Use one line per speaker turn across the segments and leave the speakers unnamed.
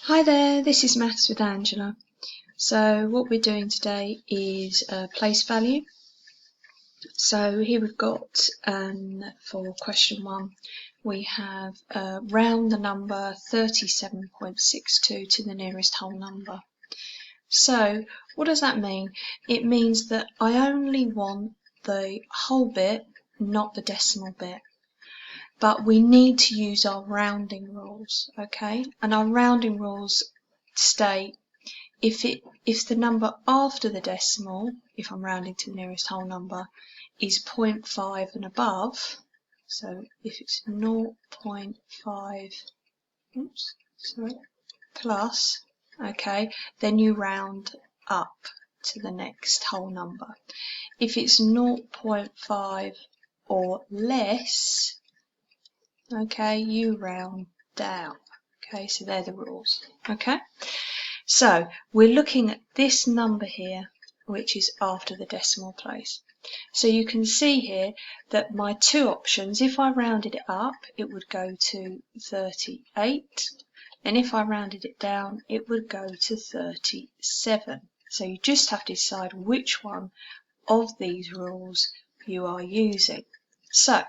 Hi there, this is Maths with Angela. So what we're doing today is place value. So here we've got, for question 1, we have round the number 37.62 to the nearest whole number. So what does that mean? It means that I only want the whole bit, not the decimal bit. But we need to use our rounding rules, okay? And our rounding rules state if the number after the decimal, if I'm rounding to the nearest whole number, is 0.5 and above, so if it's 0.5 plus, okay, then you round up to the next whole number. If it's 0.5 or less, okay, you round down. Okay, so they're the rules. Okay, so we're looking at this number here, which is after the decimal place. So you can see here that my two options, if I rounded it up, it would go to 38, and if I rounded it down, it would go to 37. So you just have to decide which one of these rules you are using. So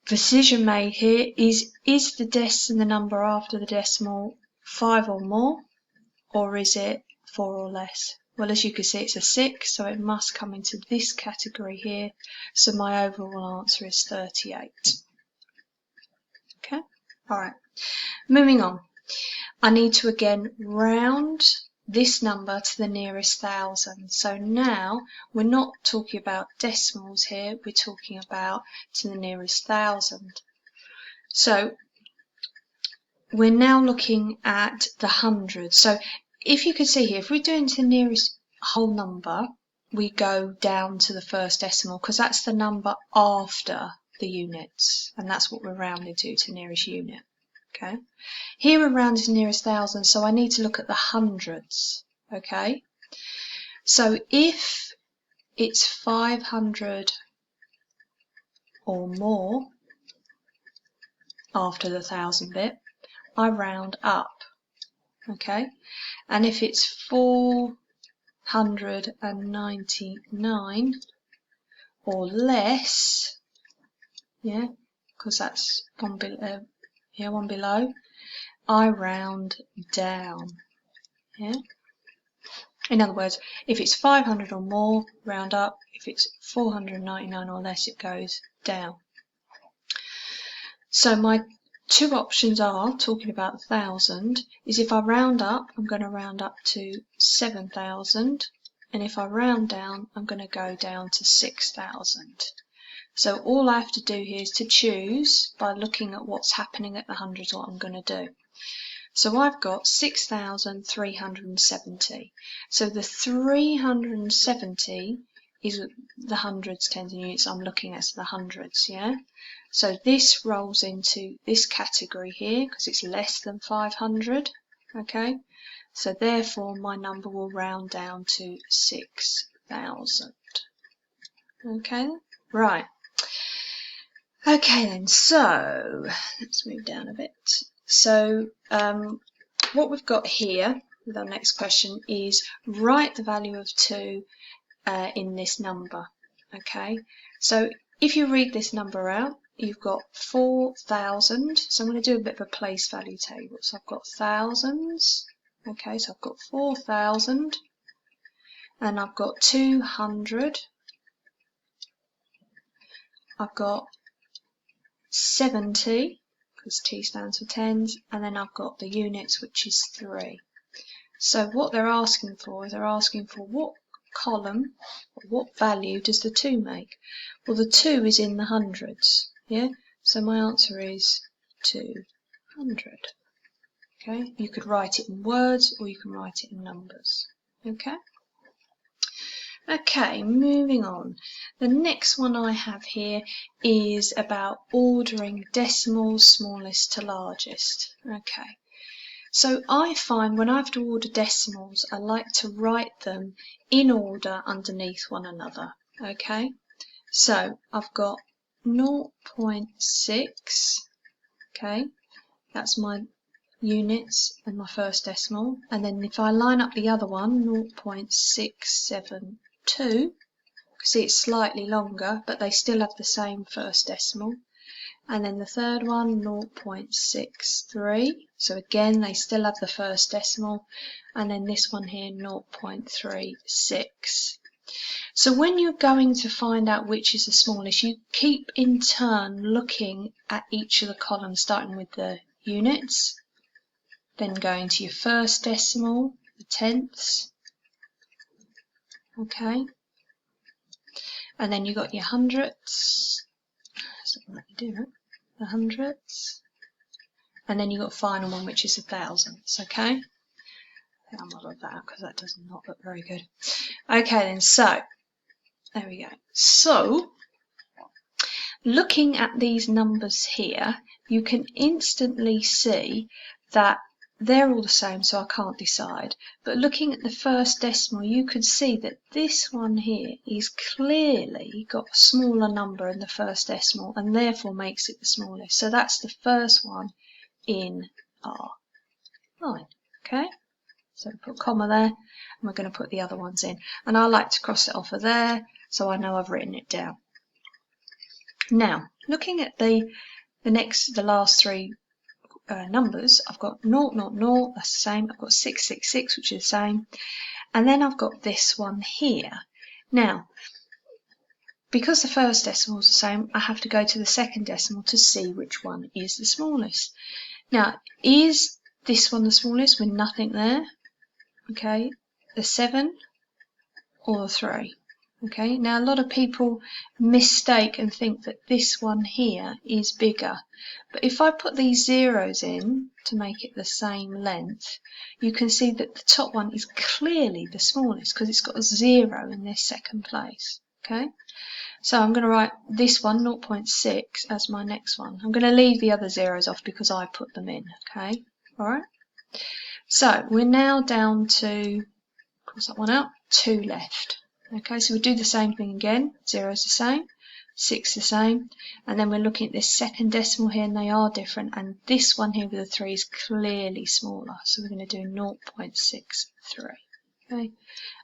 decision made here is the number after the decimal 5 or more, or is it 4 or less? Well, as you can see, it's a 6, so it must come into this category here. So my overall answer is 38. Okay, all right. Moving on. I need to again round this number to the nearest thousand. So now we're not talking about decimals here, we're talking about to the nearest thousand. So we're now looking at the hundreds. So if you could see here, if we're doing to the nearest whole number, we go down to the first decimal because that's the number after the units, and that's what we're rounding to nearest unit. Okay, here we're rounding to nearest thousand, so I need to look at the hundreds. Okay, so if it's 500 or more after the thousand bit, I round up. Okay, and if it's 499 or less, yeah, because that's one below, one below, I round down. Yeah, in other words, if it's 500 or more, round up. If it's 499 or less, it goes down. So my two options are, talking about 1,000, is if I round up, I'm going to round up to 7,000, and if I round down, I'm going to go down to 6,000. So all I have to do here is to choose by looking at what's happening at the hundreds, what I'm going to do. So I've got 6,370. So the 370 is the hundreds, tens and units I'm looking at, the hundreds, yeah? So this rolls into this category here because it's less than 500, okay? So therefore my number will round down to 6,000. Okay, right. Okay then, so let's move down a bit. So what we've got here with our next question is write the value of 2 in this number. Okay, so if you read this number out, you've got 4,000. So I'm going to do a bit of a place value table. So I've got thousands. Okay, so I've got 4,000, and I've got 200. I've got 70, because T stands for tens, and then I've got the units, which is 3. So what they're asking for is they're asking for what column, or what value does the 2 make? Well, the 2 is in the hundreds, yeah? So my answer is 200. Okay, you could write it in words or you can write it in numbers. Okay? Okay, moving on. The next one I have here is about ordering decimals smallest to largest. Okay, so I find when I have to order decimals, I like to write them in order underneath one another. Okay, so I've got 0.6, okay, That's my units and my first decimal. And then if I line up the other one, 0.672, see it's slightly longer, but they still have the same first decimal. And then the third one, 0.63. So again, they still have the first decimal. And then this one here, 0.36. So when you're going to find out which is the smallest, you keep in turn looking at each of the columns, starting with the units, then going to your first decimal, the tenths, okay, and then you've got your hundredths, the hundredths, and then you've got the final one, which is the thousandths, okay. I'll model that out because that does not look very good. Okay then, so there we go. So looking at these numbers here, you can instantly see that they're all the same, so I can't decide. But looking at the first decimal, you could see that this one here is clearly got a smaller number in the first decimal and therefore makes it the smallest. So that's the first one in our line, okay? So put a comma there, and we're going to put the other ones in. And I like to cross it off of there, so I know I've written it down. Now, looking at the last three numbers, I've got 0, 0, 0, that's the same. I've got 6, 6, 6, which is the same. And then I've got this one here. Now, because the first decimal is the same, I have to go to the second decimal to see which one is the smallest. Now, is this one the smallest with nothing there? Okay, the 7 or the 3? Okay, now a lot of people mistake and think that this one here is bigger. But if I put these zeros in to make it the same length, you can see that the top one is clearly the smallest because it's got a 0 in this second place. Okay, so I'm going to write this one, 0.6, as my next one. I'm going to leave the other zeros off because I put them in. Okay, alright. So we're now down to, cross that one out, 2 left. Okay, so we do the same thing again. 0 is the same, 6 the same, and then we're looking at this second decimal here, and they are different. And this one here with the 3 is clearly smaller, so we're going to do 0.63. Okay,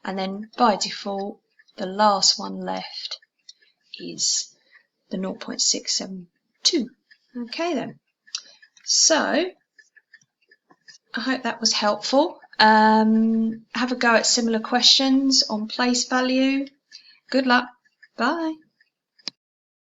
and then by default, the last one left is the 0.672. Okay then. So I hope that was helpful. Have a go at similar questions on place value. Good luck. Bye.